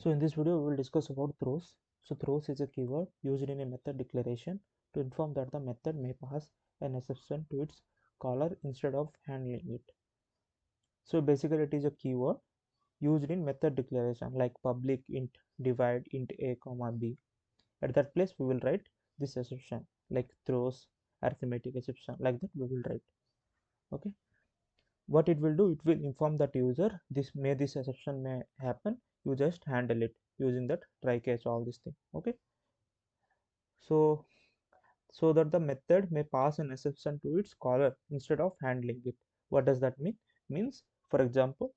So in this video, we will discuss about throws. So throws is a keyword used in a method declaration to inform that the method may pass an exception to its caller instead of handling it. So basically, it is a keyword used in method declaration like public int divide int a comma b. At that place, we will write this exception like throws arithmetic exception like that we will write. Okay. What it will do, it will inform that user this exception may happen, you just handle it using that try catch all this thing. Okay, so that the method may pass an exception to its caller instead of handling it. What does that mean? Means, for example,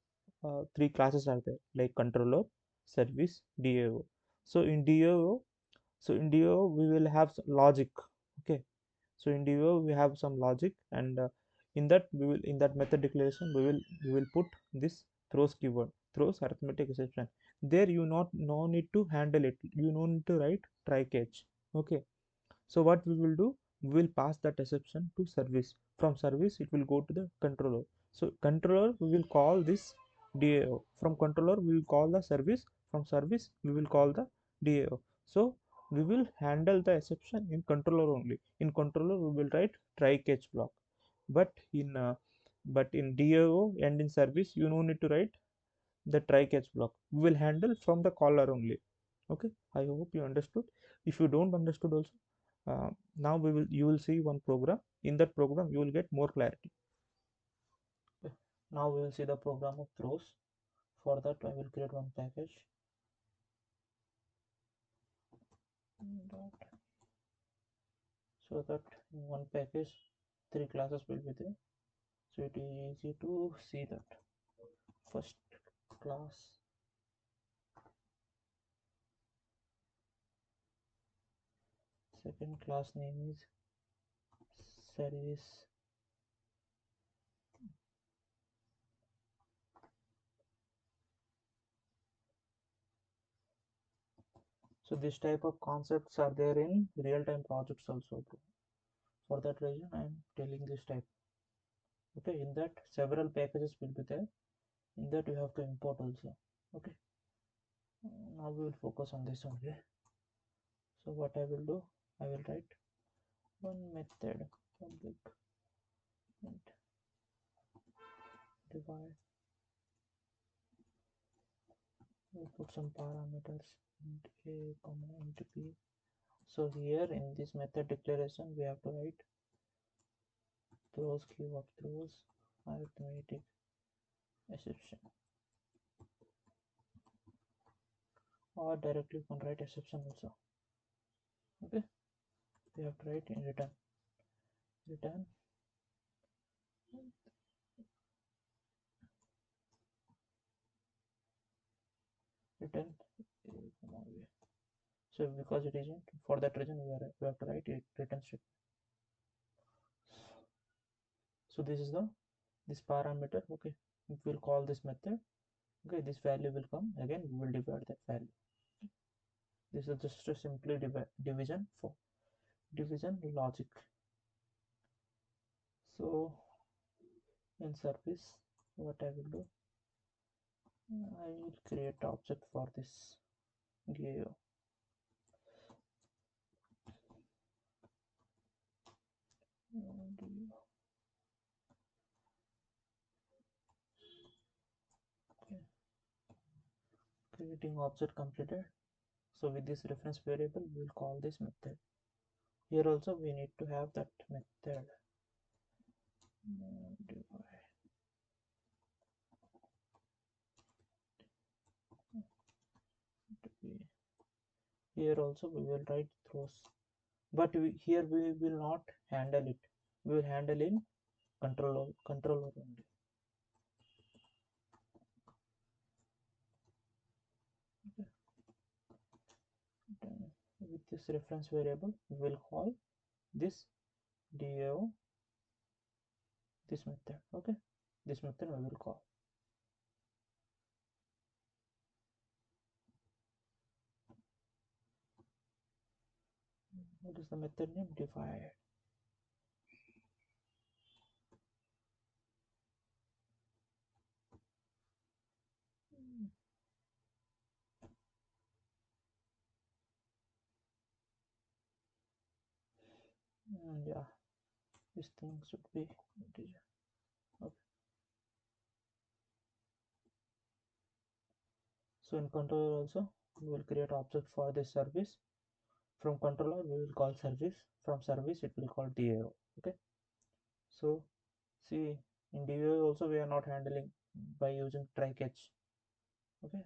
three classes are there like controller, service, DAO. So in DAO, we will have logic. Okay, so in DAO we have some logic, and in that method declaration we will put this throws keyword, throws arithmetic exception. There you not no need to handle it, you no need to write try catch. Okay, so what we will do, we will pass that exception to service. From service it will go to the controller. So controller we will call this DAO. From controller we will call the service. From service we will call the DAO. So we will handle the exception in controller only. In controller we will write try catch block. But in DAO and in service you no need to write the try catch block. We will handle from the caller only. Okay, I hope you understood. If you don't understood also, now you will see one program. In that program you will get more clarity. Okay. Now we will see the program of throws. For that I will create one package so that in one package three classes will be there, so it is easy to see that. First class, second class name is service, so this type of concepts are there in real-time projects also. For that reason I am telling this type. Okay, in that several packages will be there, in that you have to import also. Okay, now we will focus on this only. So what I will do, I will write one method public int divide, we'll put some parameters int a comma int b. So here in this method declaration we have to write throws keyword throws arithmetic exception, or directly you can write exception also. Okay, we have to write in return return so because it isn't, for that reason we have to write it return statement. So this is the this parameter. Okay, we will call this method. Okay, this value will come again, we will divide that value. This is just a simply division for division logic. So in service what I will do, I will create object for this DAO. Okay. Creating object completed. So with this reference variable we will call this method. Here also we need to have that method. Here also we will write throws, but here we will not handle it, we will handle in controller only. Okay. Then with this reference variable we will call this DAO, this method. Okay, this method we will call. What is the method name? Divide. And yeah, this thing should be integer. Okay. So in controller also we will create object for this service. From controller we will call service. From service it will call DAO. Okay. So see, in DAO also we are not handling by using try catch. Okay.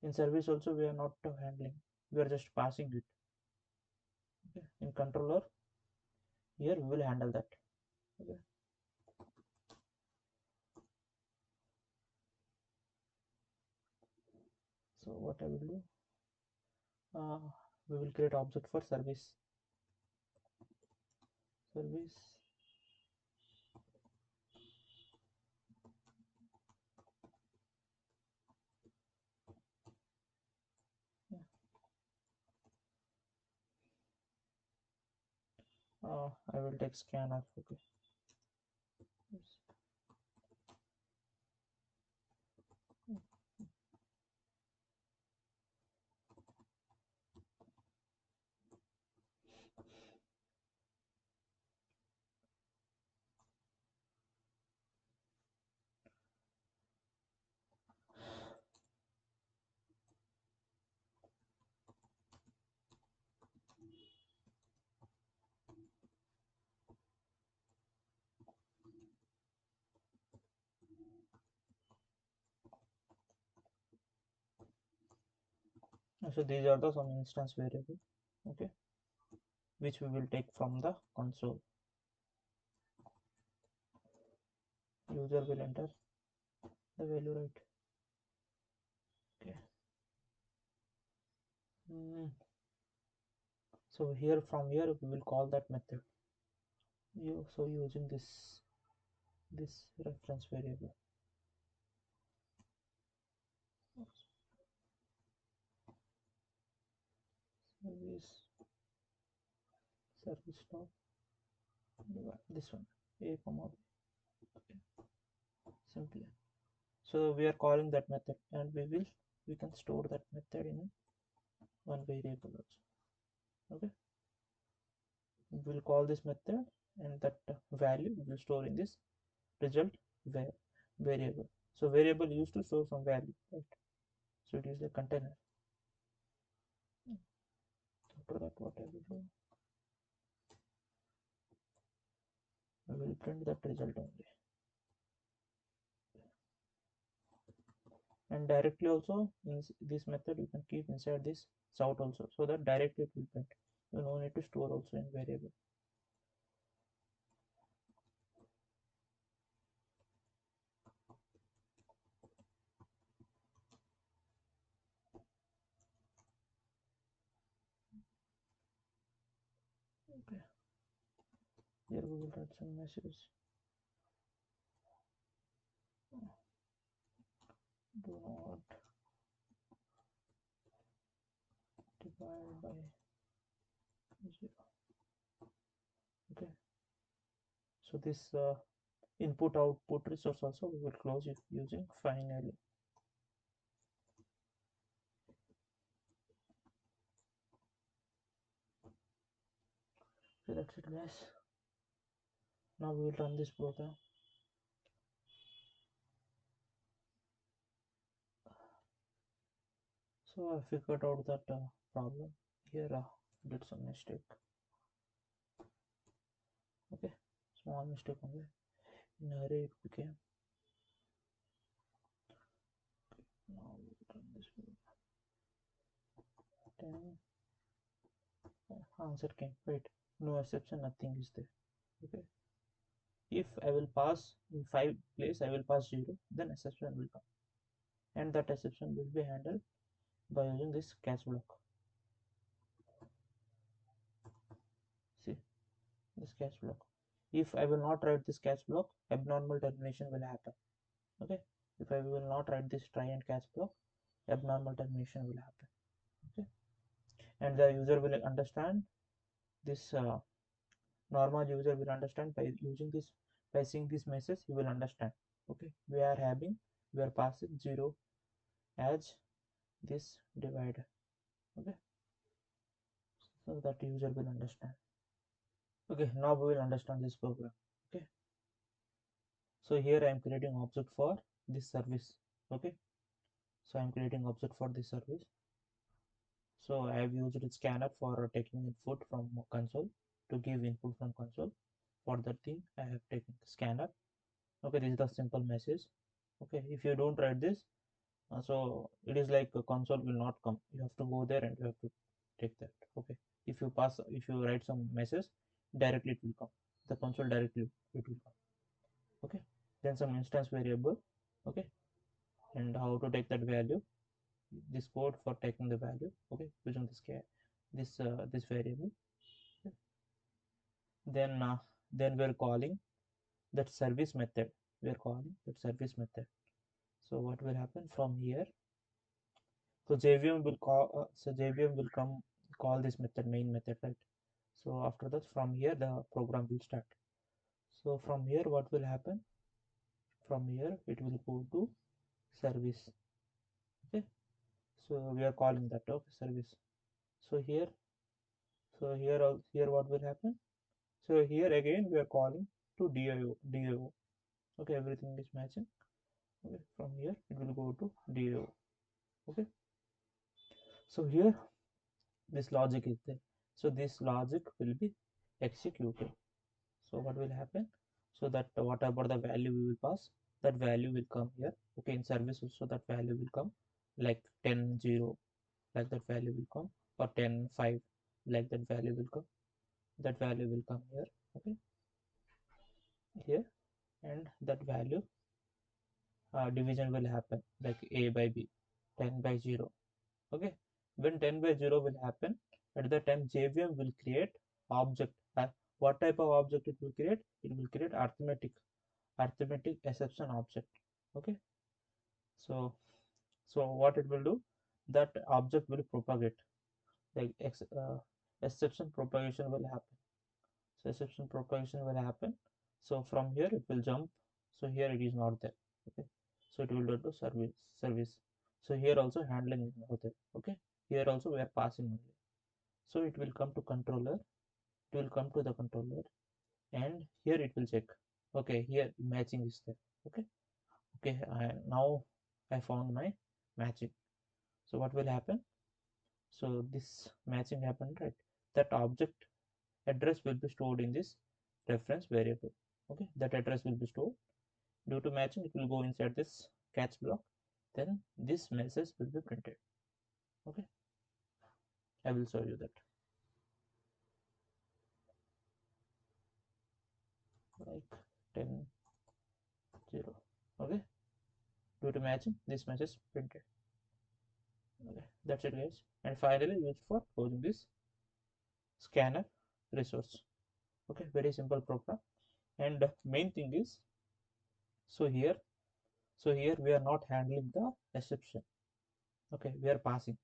In service also we are not handling. We are just passing it. Okay. In controller here we will handle that. Okay. So what I will do, uh, we will create object for service. Service. Yeah. I will take scanner. Okay. Yes. So these are the some instance variable. Okay, which we will take from the console. User will enter the value, right? Okay. So here, from here we will call that method. So using this reference variable. Service stop, this one, a comma b. Okay. Simply. So we are calling that method, and we can store that method in one variable also. Okay. We will call this method, and that value we will store in this result variable. So variable used to store some value, right? So it is a container. After that, what I will do, I will print that result only. And directly also in this method you can keep inside this shout also, so that directly it will print. You no need to store also in variable. Okay. Here we will write some message. Do not divide by 0. Okay. So this input output resource also we will close it using finally. So that's it, guys. Now we will run this program. So I figured out that problem here. Did some mistake. Okay, small mistake only. In array it became. Now we will run this program. 10. Answer came. Wait, no exception. Nothing is there. Okay. If I will pass in 5 place, I will pass 0. Then exception will come, and that exception will be handled by using this catch block. See, this catch block. If I will not write this catch block, abnormal termination will happen. Okay. If I will not write this try and catch block, abnormal termination will happen. Okay. And the user will understand this. Normal user will understand by using this, by seeing this message he will understand. Okay, we are passing 0 as this divider. Okay, so that user will understand. Okay, now we will understand this program. Okay, so here I am creating object for this service. Okay, so I am creating object for this service. So I have used a scanner for taking input from console to give input from console. For that thing, I have taken scanner. Okay, this is the simple message. Okay, if you don't write this, so it is like a console will not come. You have to go there and you have to take that. Okay, if you write some message, directly it will come. The console directly it will come. Okay, then some instance variable. Okay, and how to take that value, this code for taking the value. Okay, using this variable. Okay. Then we're calling that service method. We're calling that service method. So what will happen from here? So JVM will come call this method, main method, right? So after that, from here the program will start. So from here what will happen? From here it will go to service. Okay, so we are calling that, okay, service. So here what will happen? So here again we are calling to DIO. Okay, everything is matching. Okay, from here it will go to DIO. Okay, so here this logic is there. So this logic will be executed. So what will happen? So that whatever the value we will pass, that value will come here. Okay, in service also that value will come, like 10 0, like that value will come, or 10 5, like that value will come. That value will come here. Okay, here, and that value division will happen like a by b, 10 by 0. Okay, when 10 by 0 will happen, at the time JVM will create object. What type of object it will create? It will create arithmetic exception object. Okay, so what it will do, that object will propagate, like exception propagation will happen. So exception propagation will happen. So from here it will jump. So here it is not there. Okay, so it will go to service. So here also handling is not there. Okay, here also we are passing only. So it will come to controller. It will come to the controller, and here it will check. Okay, here matching is there. Okay, okay, now I found my matching. So what will happen? So this matching happened, right? That object address will be stored in this reference variable. Okay, that address will be stored. Due to matching, it will go inside this catch block. Then this message will be printed. Okay, I will show you that. Like 10 0. Okay, due to matching, this message printed. Okay, that's it, guys. And finally, used for closing this scanner resource. Okay, very simple program. And main thing is, so here we are not handling the exception. Okay, we are passing.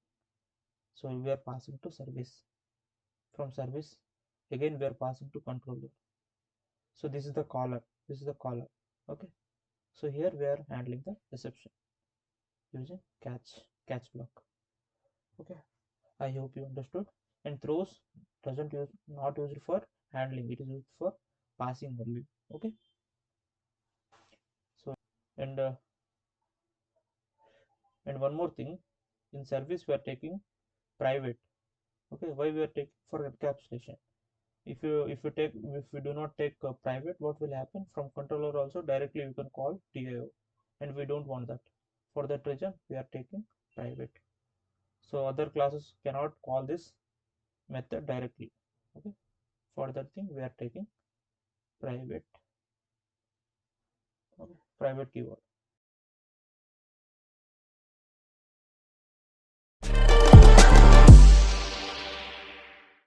So we are passing to service. From service, again we are passing to controller. So this is the caller. This is the caller. Okay, so here we are handling the reception using catch block. Okay, I hope you understood. And throws doesn't use not used for handling, it is used for passing only. Okay, so and one more thing, in service we are taking private. Okay, why we are taking? For encapsulation. If you do not take private, what will happen? From controller also directly you can call DIO, and we don't want that. For that reason we are taking private. So other classes cannot call this method directly. Okay, for that thing we are taking private. Okay, private keyword.